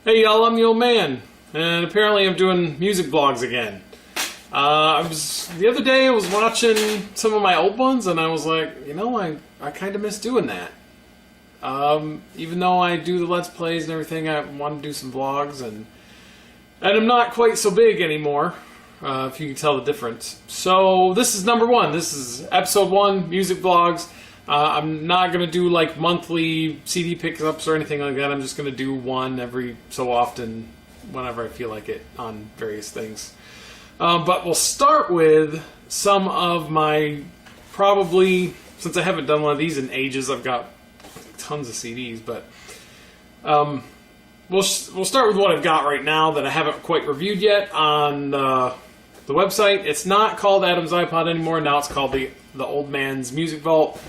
Hey y'all, I'm the old man, and apparently I'm doing music vlogs again. The other day I was watching some of my old ones, and I was like, you know, I kind of miss doing that. Even though I do the Let's Plays and everything, I want to do some vlogs, and I'm not quite so big anymore, if you can tell the difference. So this is number one. This is episode 1, music vlogs. I'm not going to do like monthly CD pickups or anything like that. I'm just going to do one every so often whenever I feel like it on various things. But we'll start with some of my, probably, since I haven't done one of these in ages, I've got tons of CDs, but we'll start with what I've got right now that I haven't quite reviewed yet on the website. It's not called Adam's iPod anymore. Now it's called the Old Man's Music Vault.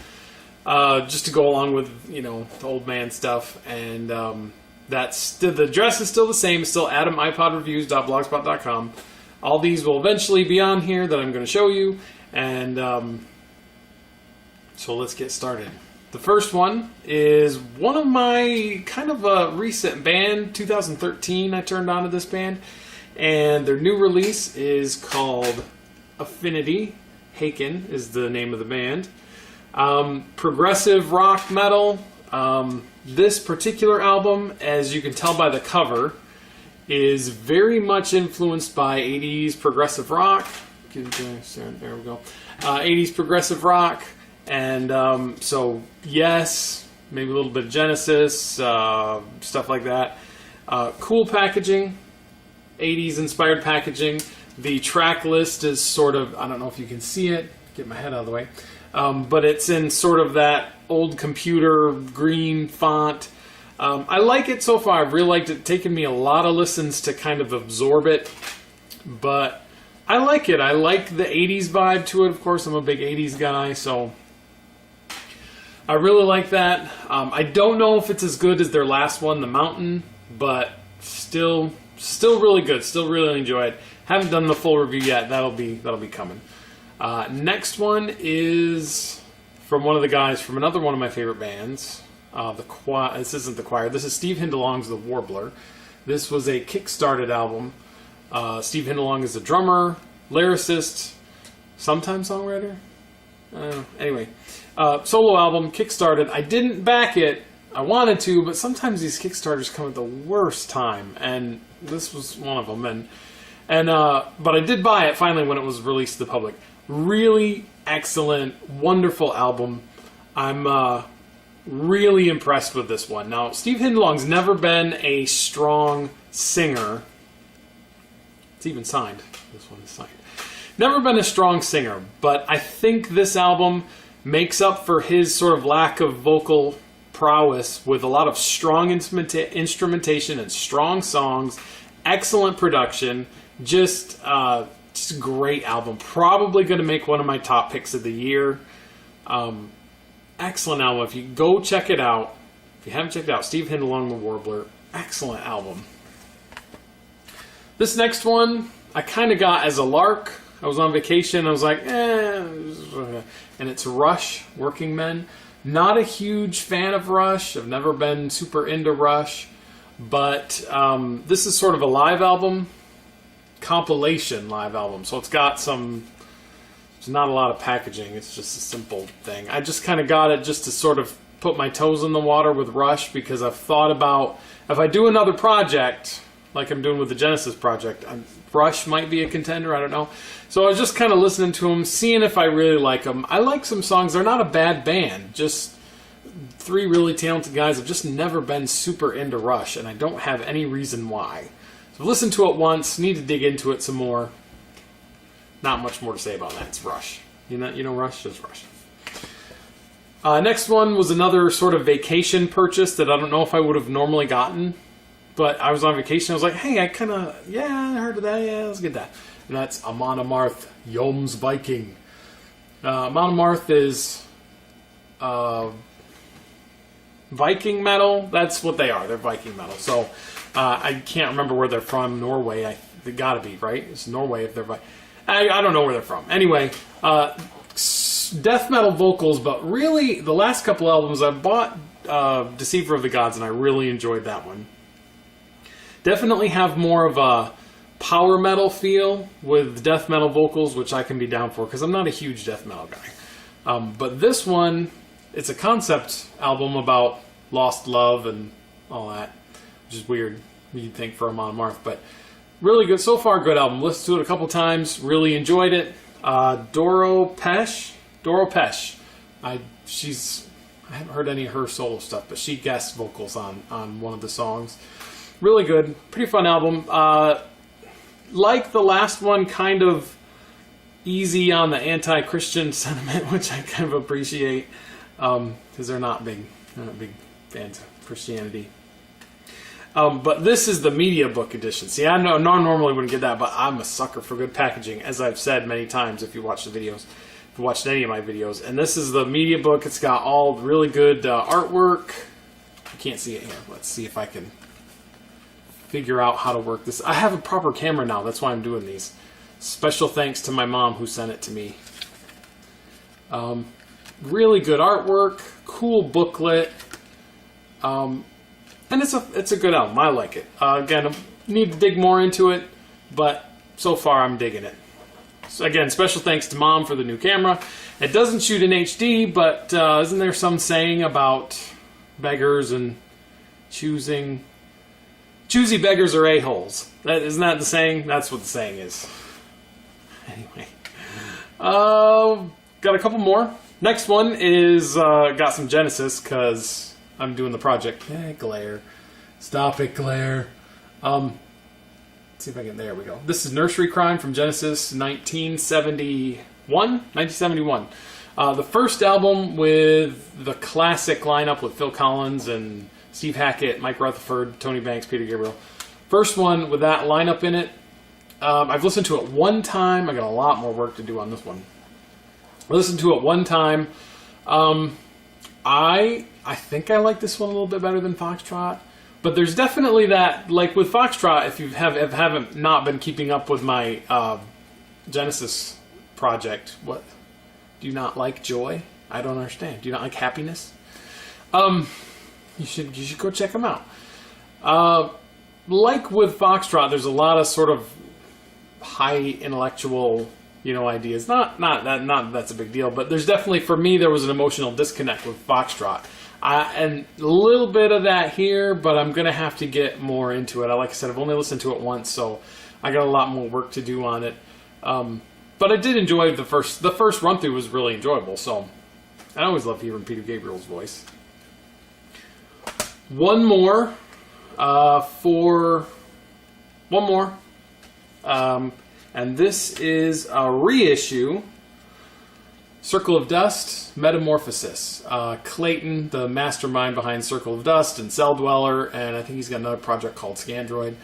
Just to go along with, you know, the old man stuff, and the address is still the same. It's still adamipodreviews.blogspot.com. All these will eventually be on here that I'm going to show you, and so let's get started. The first one is one of my kind of a recent band, 2013. I turned on to this band, and their new release is called Affinity. Haken is the name of the band. Progressive rock metal. This particular album, as you can tell by the cover, is very much influenced by 80s progressive rock. There we go. 80s progressive rock. And so, yes, maybe a little bit of Genesis, stuff like that. Cool packaging, 80s inspired packaging. The track list is sort of, I don't know if you can see it, get my head out of the way. But it's in sort of that old computer green font. I like it so far. I've really liked it. It's taken me a lot of listens to kind of absorb it. But I like it. I like the 80s vibe to it, of course. I'm a big 80s guy, so I really like that. I don't know if it's as good as their last one, The Mountain, but still really good. Still really enjoy it. Haven't done the full review yet. That'll be coming. Next one is from one of the guys from another one of my favorite bands. This isn't The Choir. This is Steve Hindalong's The Warbler. This was a kick-started album. Steve Hindalong is a drummer, lyricist, sometimes songwriter. Anyway, solo album, kick-started. I didn't back it. I wanted to, but sometimes these Kickstarters come at the worst time, and this was one of them. But I did buy it finally when it was released to the public. Really excellent, wonderful album. I'm really impressed with this one. Now, Steve Hindalong's never been a strong singer. It's even signed. This one is signed. Never been a strong singer, but I think this album makes up for his sort of lack of vocal prowess with a lot of strong instrumentation and strong songs, excellent production. Just a great album. Probably going to make one of my top picks of the year. Excellent album. If you go check it out, if you haven't checked it out, Steve Hindalong, The Warbler. Excellent album. This next one, I kind of got as a lark. I was on vacation. I was like, and it's Rush, Working Men. Not a huge fan of Rush. I've never been super into Rush. But this is sort of a live album. Compilation live album, so it's got there's not a lot of packaging. It's just a simple thing. I just kind of got it just to sort of put my toes in the water with Rush, because I've thought about if I do another project like I'm doing with the Genesis project, Rush might be a contender. I don't know. So I was just kind of listening to them, seeing if I really like them. I like some songs. They're not a bad band. Just 3 really talented guys. I've just never been super into Rush, and I don't have any reason why. So I've listened to it once, need to dig into it some more. Not much more to say about that. It's Rush. You know Rush? Just Rush. Next one was another sort of vacation purchase that I don't know if I would have normally gotten. But I was on vacation. I was like, hey, I heard of that. Yeah, let's get that. And that's Amon Amarth, Yom's Viking. Amon Amarth is Viking metal. That's what they are. They're Viking metal. So I can't remember where they're from. Norway. They gotta be, right? It's Norway if they're Viking. I don't know where they're from. Anyway, death metal vocals, but really the last couple albums I bought Deceiver of the Gods, and I really enjoyed that one. Definitely have more of a power metal feel with death metal vocals, which I can be down for because I'm not a huge death metal guy. But this one, it's a concept album about lost love and all that, which is weird, you'd think, for Amon Amarth, but really good. So far, good album. Listened to it a couple times, really enjoyed it. Doro Pesh. I haven't heard any of her solo stuff, but she guest vocals on one of the songs. Really good, pretty fun album. Like the last one, kind of easy on the anti-Christian sentiment, which I kind of appreciate, because they're not big fans of Christianity. But this is the media book edition. See, I know normally wouldn't get that, but I'm a sucker for good packaging, as I've said many times if you watch the videos, if you watched any of my videos. And this is the media book. It's got all really good artwork. You can't see it here. Let's see if I can figure out how to work this. I have a proper camera now. That's why I'm doing these. Special thanks to my mom who sent it to me. Really good artwork, cool booklet. And it's a good album. I like it. Again, I need to dig more into it, but so far I'm digging it. So again, special thanks to Mom for the new camera. It doesn't shoot in HD, but isn't there some saying about beggars and choosy beggars are a-holes? Isn't that the saying? That's what the saying is. Anyway. Got a couple more. Next one is got some Genesis, because I'm doing the project. Glare. Stop it, glare. Let's see if I can... There we go. This is Nursery Crime from Genesis, 1971. The first album with the classic lineup with Phil Collins and Steve Hackett, Mike Rutherford, Tony Banks, Peter Gabriel. First one with that lineup in it. I've listened to it one time. I got a lot more work to do on this one. I listened to it one time. I think I like this one a little bit better than Foxtrot, but there's definitely that, like with Foxtrot, if you haven't not been keeping up with my Genesis project, what, do you not like joy? I don't understand. Do you not like happiness? You should go check them out. Like with Foxtrot, there's a lot of sort of high intellectual, ideas. Not that's a big deal, but there's definitely, for me, there was an emotional disconnect with Foxtrot. And a little bit of that here, but I'm going to have to get more into it. Like I said, I've only listened to it once, so I got a lot more work to do on it. But I did enjoy the first run-through was really enjoyable, so I always love hearing Peter Gabriel's voice. One more. And this is a reissue. Circle of Dust, Metamorphosis. Clayton, the mastermind behind Circle of Dust and Cell Dweller, and I think he's got another project called Scandroid.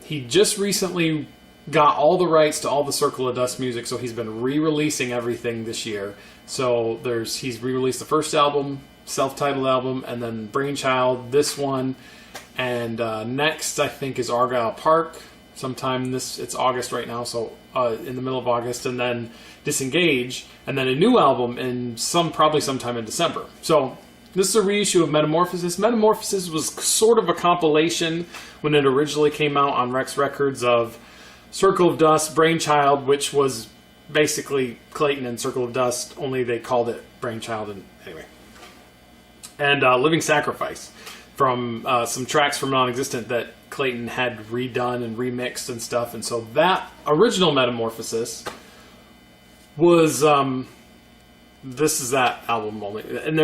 He just recently got all the rights to all the Circle of Dust music, so he's been re-releasing everything this year. So he's re-released the first album, self-titled album, and then Brainchild, this one, and next I think is Argyle Park. Sometime it's August right now, so in the middle of August, and then Disengage, and then a new album probably sometime in December. So this is a reissue of Metamorphosis. Metamorphosis was sort of a compilation when it originally came out on Rex Records of Circle of Dust, Brainchild, which was basically Clayton and Circle of Dust, only they called it Brainchild, and anyway. And Living Sacrifice, from some tracks from Non-Existent that Clayton had redone and remixed and stuff. And so that original Metamorphosis was this is that album only. And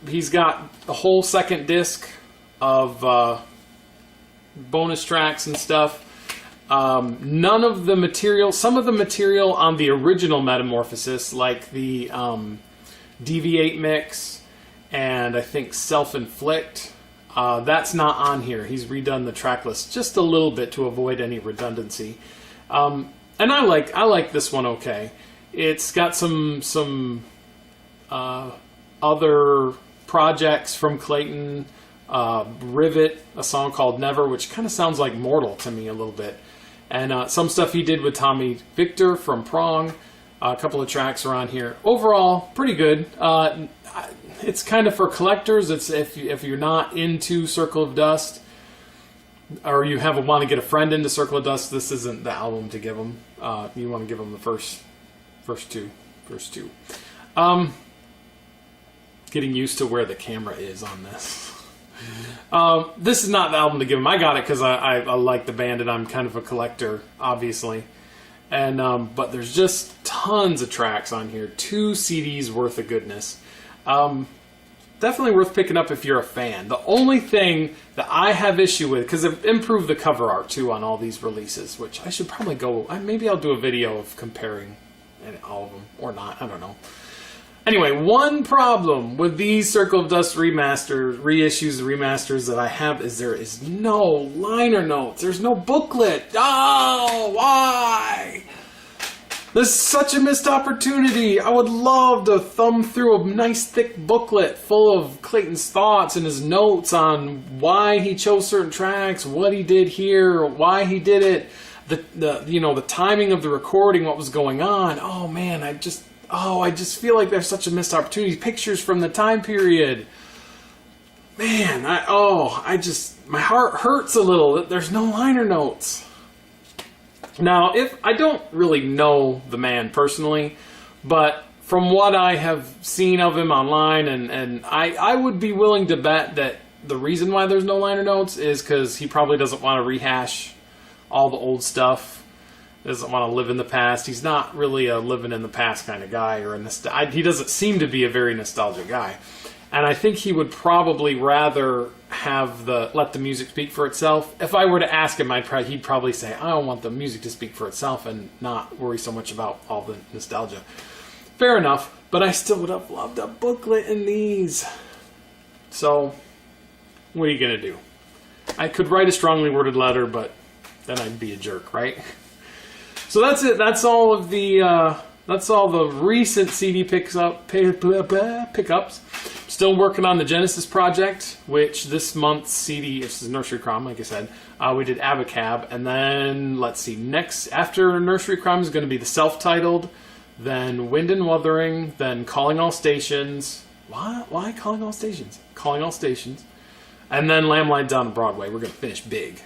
he's got a whole second disc of bonus tracks and stuff. None of the material, some of the material on the original Metamorphosis, like the Deviate mix and I think Self-Inflict, that's not on here. He's redone the track list just a little bit to avoid any redundancy. And I like this one okay. It's got some other projects from Clayton. Rivet, a song called Never, which kind of sounds like Mortal to me a little bit. And some stuff he did with Tommy Victor from Prong. A couple of tracks are on here. Overall, pretty good. It's kind of for collectors. It's if you're not into Circle of Dust, or you want to get a friend into Circle of Dust, this isn't the album to give them. You want to give them the first two. Getting used to where the camera is on this. This is not the album to give them. I got it because I like the band and I'm kind of a collector, obviously. And but there's just tons of tracks on here. 2 CDs worth of goodness. Definitely worth picking up if you're a fan. The only thing that I have issue with, because they've improved the cover art too on all these releases, which I should probably go, maybe I'll do a video of comparing all of them, or not, I don't know. Anyway, one problem with these Circle of Dust reissues, remasters that I have is there is no liner notes. There's no booklet. Oh, why? This is such a missed opportunity. I would love to thumb through a nice thick booklet full of Clayton's thoughts and his notes on why he chose certain tracks, what he did here, why he did it, the timing of the recording, what was going on. Oh man, I just feel like there's such a missed opportunity. Pictures from the time period. Man, my heart hurts a little. There's no liner notes. Now, if I don't really know the man personally, but from what I have seen of him online, and I would be willing to bet that the reason why there's no liner notes is because he probably doesn't want to rehash all the old stuff. Doesn't want to live in the past. He's not really a living in the past kind of guy, or he doesn't seem to be a very nostalgic guy. And I think he would probably rather have let the music speak for itself. If I were to ask him, he'd probably say, I don't want the music to speak for itself and not worry so much about all the nostalgia. Fair enough, but I still would have loved a booklet in these. So, what are you going to do? I could write a strongly worded letter, but then I'd be a jerk, right? So that's it. That's all of the recent CD pickups. Still working on the Genesis project, which this month's CD, this is Nursery Crime, like I said. We did Abacab, and then, let's see, next, after Nursery Crime is going to be the self-titled, then Wind and Wuthering, then Calling All Stations. Why Calling All Stations? Calling All Stations. And then Lamb Lies Down on Broadway. We're going to finish big.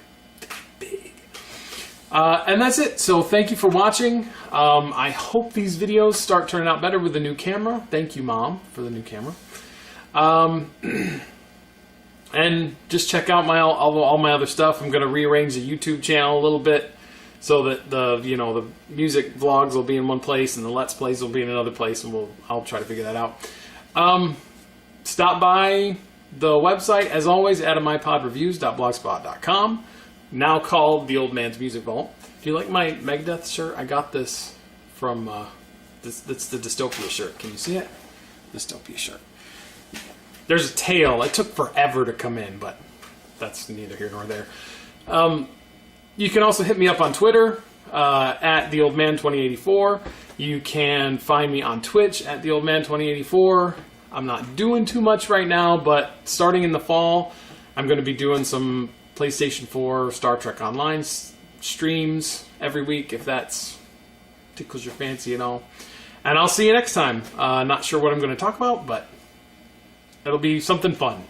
And that's it. So thank you for watching. I hope these videos start turning out better with the new camera. Thank you, Mom, for the new camera. And just check out all my other stuff. I'm going to rearrange the YouTube channel a little bit so that the music vlogs will be in one place and the Let's Plays will be in another place, and I'll try to figure that out. Stop by the website, as always, adamipodreviews.blogspot.com. Now called The Old Man's Music Vault. Do you like my Megadeth shirt? I got this from, that's the Dystopia shirt. Can you see it? Dystopia shirt. There's a tail. It took forever to come in, but that's neither here nor there. You can also hit me up on Twitter, at TheOldMan2084. You can find me on Twitch at TheOldMan2084. I'm not doing too much right now, but starting in the fall, I'm going to be doing some PlayStation 4 Star Trek Online streams every week, if that tickles your fancy and all. And I'll see you next time. Not sure what I'm going to talk about, but it'll be something fun.